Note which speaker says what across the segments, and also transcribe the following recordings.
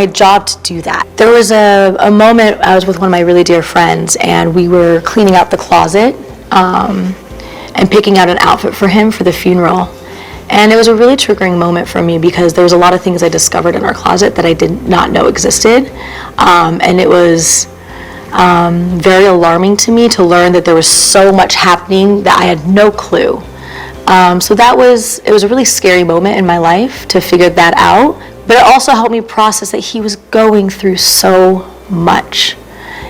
Speaker 1: my job to do that. There was a moment I was with one of my really dear friends, and we were cleaning out the closet and picking out an outfit for him for the funeral. And it was a really triggering moment for me because there was a lot of things I discovered in our closet that I did not know existed. And it was very alarming to me to learn that there was so much happening that I had no clue. So it was a really scary moment in my life to figure that out. But it also helped me process that he was going through so much.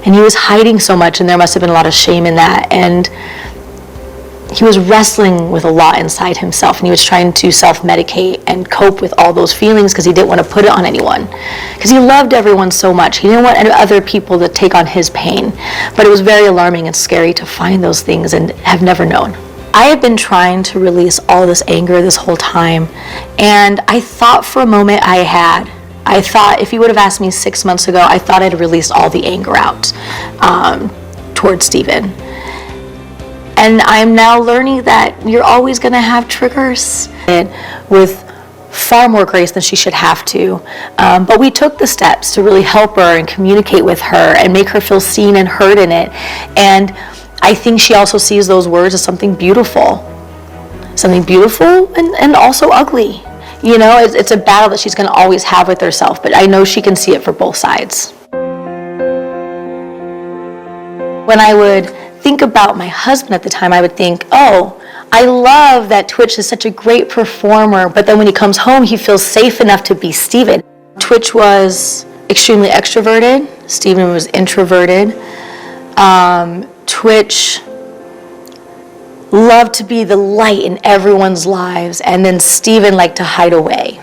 Speaker 1: And he was hiding so much, and there must have been a lot of shame in that. And he was wrestling with a lot inside himself, and he was trying to self-medicate and cope with all those feelings because he didn't want to put it on anyone. Because he loved everyone so much. He didn't want other people to take on his pain. But it was very alarming and scary to find those things and have never known. I had been trying to release all this anger this whole time, and I thought for a moment I thought if you would have asked me 6 months ago, I thought I'd released all the anger out towards Steven. And I'm now learning that you're always going to have triggers with far more grace than she should have to. But we took the steps to really help her and communicate with her and make her feel seen and heard in it. And I think she also sees those words as something beautiful and also ugly. You know, it's a battle that she's going to always have with herself, but I know she can see it for both sides. When I would think about my husband at the time, I would think, oh, I love that tWitch is such a great performer, but then when he comes home, he feels safe enough to be Steven. tWitch was extremely extroverted. Steven was introverted. tWitch loved to be the light in everyone's lives, and then Steven liked to hide away.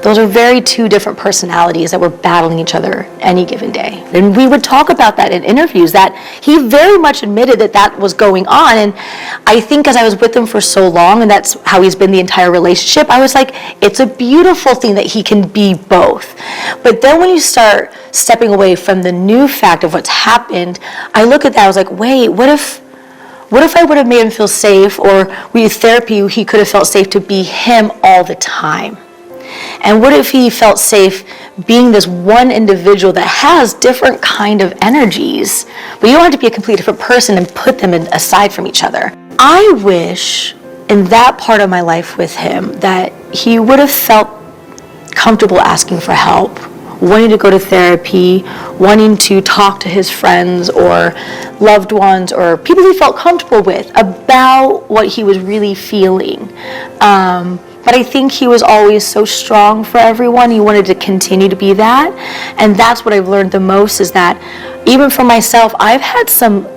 Speaker 1: Those are very two different personalities that were battling each other any given day. And we would talk about that in interviews, that he very much admitted that that was going on. And I think as I was with him for so long, and that's how he's been the entire relationship, I was like, it's a beautiful thing that he can be both. But then when you start stepping away from the new fact of what's happened, I look at that, I was like, wait, what if I would have made him feel safe, or with therapy, he could have felt safe to be him all the time? And what if he felt safe being this one individual that has different kind of energies, but you don't have to be a completely different person and put them aside from each other? I wish in that part of my life with him that he would have felt comfortable asking for help, wanting to go to therapy, wanting to talk to his friends or loved ones or people he felt comfortable with about what he was really feeling. But I think he was always so strong for everyone. He wanted to continue to be that. And that's what I've learned the most, is that even for myself, I've had some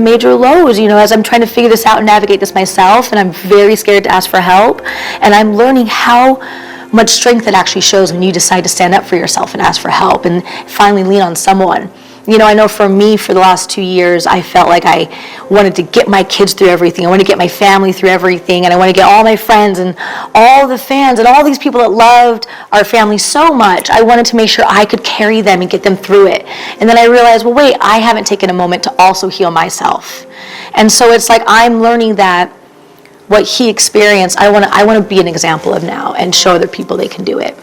Speaker 1: major lows, you know, as I'm trying to figure this out and navigate this myself, and I'm very scared to ask for help. And I'm learning how much strength it actually shows when you decide to stand up for yourself and ask for help and finally lean on someone. You know, I know for me, for the last 2 years, I felt like I wanted to get my kids through everything. I wanted to get my family through everything, and I wanted to get all my friends and all the fans and all these people that loved our family so much. I wanted to make sure I could carry them and get them through it. And then I realized, well, wait, I haven't taken a moment to also heal myself. And so it's like I'm learning that what he experienced, I want to be an example of now and show other people they can do it.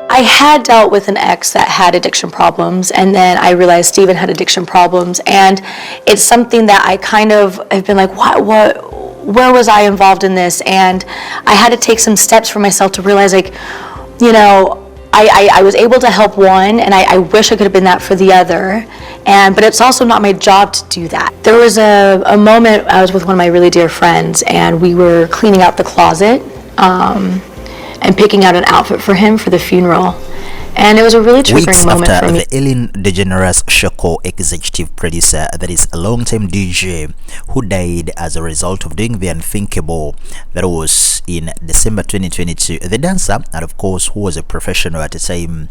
Speaker 1: I had dealt with an ex that had addiction problems, and then I realized Steven had addiction problems, and it's something that I kind of have been like, where was I involved in this? And I had to take some steps for myself to realize, like, you know, I was able to help one, and I wish I could have been that for the other, but it's also not my job to do that. There was a moment I was with one of my really dear friends, and we were cleaning out the closet, and picking out an outfit for him for the funeral. And it was a really triggering moment for me.
Speaker 2: The Ellen DeGeneres Showco-executive producer, that is a longtime DJ, who died as a result of doing the unthinkable, that was in December 2022. The dancer, and of course, who was a professional at the time,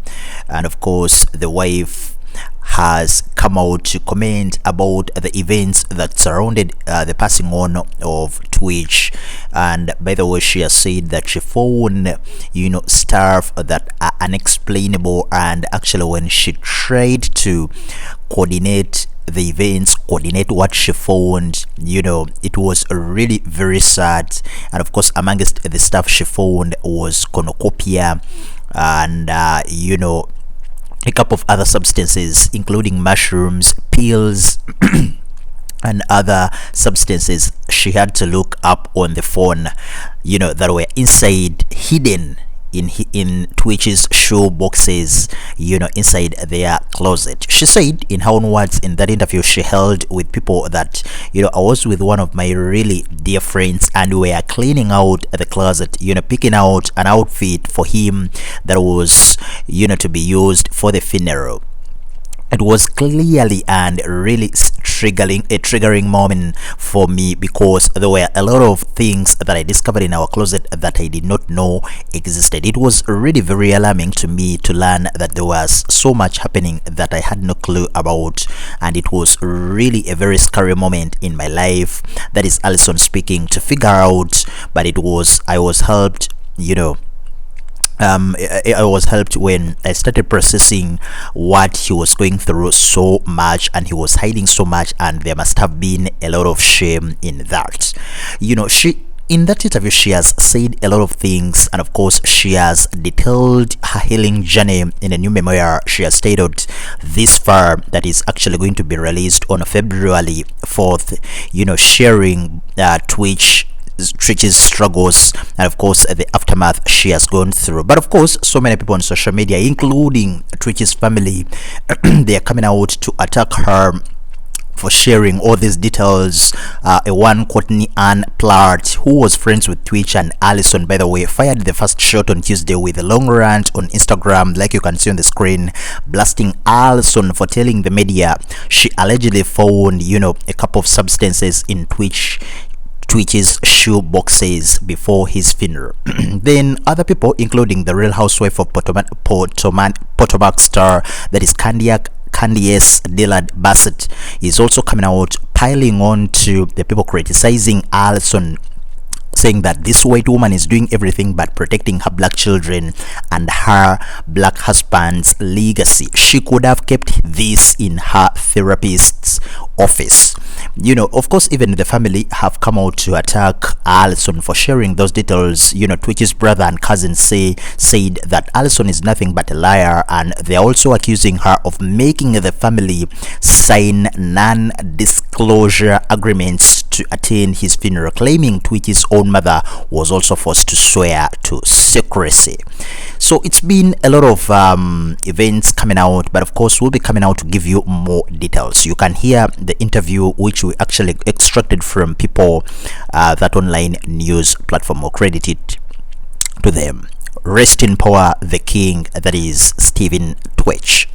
Speaker 2: and of course, the wife has come out to comment about the events that surrounded the passing on of tWitch. And by the way, she has said that she found, you know, stuff that are unexplainable, and actually when she tried to coordinate the events, coordinate what she found. It was really very sad. And of course, amongst the stuff she found was cornucopia and a couple of other substances, including mushrooms, pills, and other substances she had to look up on the phone, that were inside, hidden in tWitch's shoe boxes, inside their closet. She said in her own words in that interview she held with people that, I was with one of my really dear friends and we were cleaning out the closet, picking out an outfit for him that was, to be used for the funeral. It was clearly and really a triggering moment for me, because there were a lot of things that I discovered in our closet that I did not know existed. It was really very alarming to me to learn that there was so much happening that I had no clue about, and it was really a very scary moment in my life. That is Allison speaking, to figure out, but I was helped, I was helped when I started processing what he was going through so much, and he was hiding so much, and there must have been a lot of shame in that. In that interview, she has said a lot of things, and of course she has detailed her healing journey in a new memoir she has stated this far, that is actually going to be released on February 4th, sharing Twitch's struggles and of course the aftermath she has gone through. But of course, so many people on social media, including Twitch's family, they are coming out to attack her for sharing all these details. One Courtney Ann Platt, who was friends with Twitch and Allison, by the way, fired the first shot on Tuesday with a long rant on Instagram, like you can see on the screen, blasting Allison for telling the media she allegedly found, a couple of substances in Twitch's shoe boxes before his funeral. Then other people, including the Real Housewife of Potomac star, that is Candiace Dillard Bassett, is also coming out, piling on to the people criticizing Allison, saying that this white woman is doing everything but protecting her black children and her black husband's legacy. She could have kept this in her therapist's office. Of course, even the family have come out to attack Allison for sharing those details. Twitch's brother and cousin said that Allison is nothing but a liar, and they're also accusing her of making the family sign non-disclosure agreements to attend his funeral, claiming Twitch's own mother was also forced to swear to secrecy. So it's been a lot of events coming out, but of course we'll be coming out to give you more details. You can hear the interview which we actually extracted from people that online news platform, or credited to them. Rest in power the king, that is Stephen Twitch.